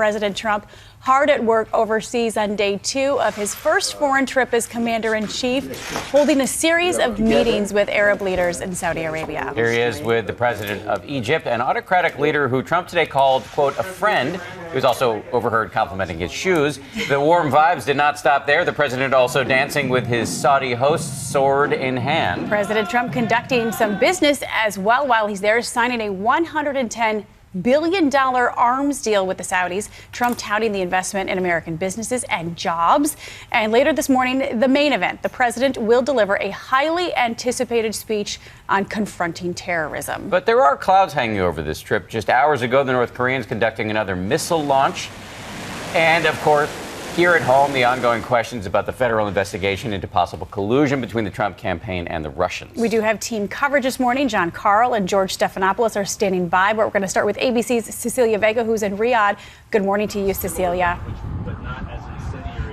President Trump hard at work overseas on day 2 of his first foreign trip as commander-in-chief, holding a series of meetings with Arab leaders in Saudi Arabia. Here he is with the president of Egypt, an autocratic leader who Trump today called, quote, a friend. He was also overheard complimenting his shoes. The warm vibes did not stop there. The president also dancing with his Saudi host, sword in hand. President Trump conducting some business as well while he's there, signing a $110 billion arms deal with the Saudis. Trump touting the investment in American businesses and jobs. And later this morning, the main event, the president will deliver a highly anticipated speech on confronting terrorism. But there are clouds hanging over this trip. Just hours ago, the North Koreans conducting another missile launch. And, of course, here at home, the ongoing questions about the federal investigation into possible collusion between the Trump campaign and the Russians. We do have team coverage this morning. John Carl and George Stephanopoulos are standing by, but we're going to start with ABC's Cecilia Vega, who's in Riyadh. Good morning to you, Cecilia.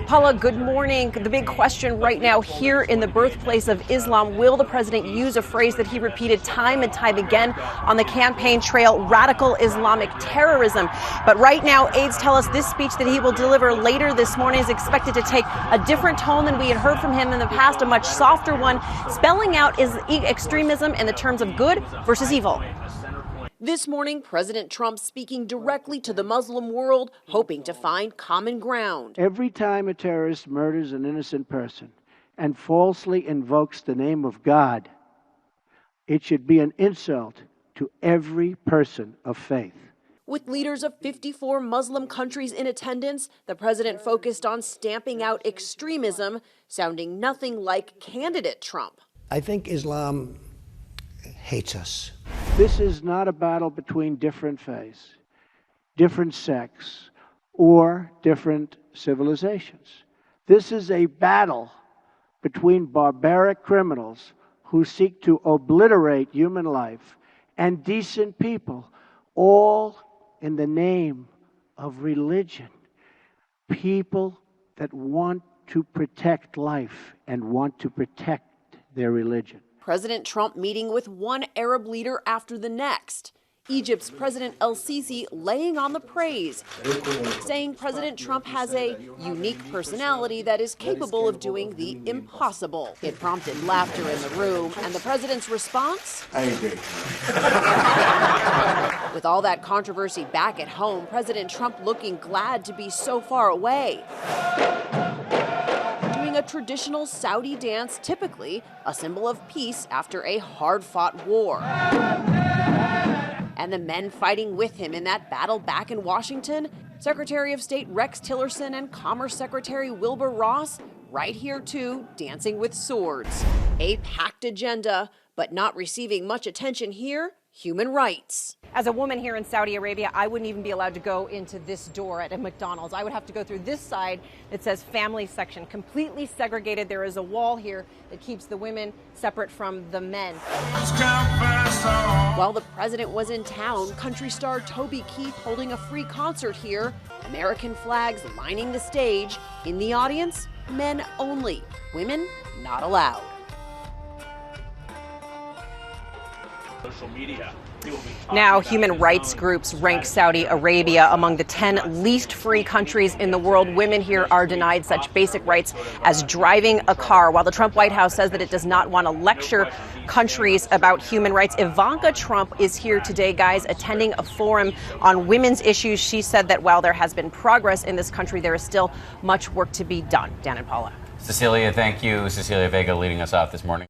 Paula, good morning. The big question right now here in the birthplace of Islam, will the president use a phrase that he repeated time and time again on the campaign trail, radical Islamic terrorism? But right now, aides tell us this speech that he will deliver later this morning is expected to take a different tone than we had heard from him in the past, a much softer one, spelling out extremism in the terms of good versus evil. This morning, President Trump speaking directly to the Muslim world, hoping to find common ground. Every time a terrorist murders an innocent person and falsely invokes the name of God, it should be an insult to every person of faith. With leaders of 54 Muslim countries in attendance, the president focused on stamping out extremism, sounding nothing like candidate Trump. I think Islam hates us. This is not a battle between different faiths, different sects, or different civilizations. This is a battle between barbaric criminals who seek to obliterate human life and decent people, all in the name of religion. People that want to protect life and want to protect their religion. President Trump meeting with one Arab leader after the next. Egypt's President El-Sisi laying on the praise, saying President Trump has a unique personality that is capable of doing the impossible. It prompted laughter in the room, and the president's response? I agree. With all that controversy back at home, President Trump looking glad to be so far away. A traditional Saudi dance, typically a symbol of peace after a hard-fought war. And the men fighting with him in that battle back in Washington, Secretary of State Rex Tillerson and Commerce Secretary Wilbur Ross, right here too, dancing with swords. A packed agenda, but not receiving much attention here, human rights. As a woman here in Saudi Arabia, I wouldn't even be allowed to go into this door at a McDonald's. I would have to go through this side that says family section, completely segregated. There is a wall here that keeps the women separate from the men. While the president was in town, country star Toby Keith holding a free concert here, American flags lining the stage. In the audience, men only, women not allowed. Social media. Now, human rights groups rank Saudi Arabia among the 10 least free countries in the world. Women here are denied such basic rights as driving a car. While the Trump White House says that it does not want to lecture countries about human rights, Ivanka Trump is here today, guys, attending a forum on women's issues. She said that while there has been progress in this country, there is still much work to be done. Dan and Paula. Cecilia, thank you. Cecilia Vega leading us off this morning.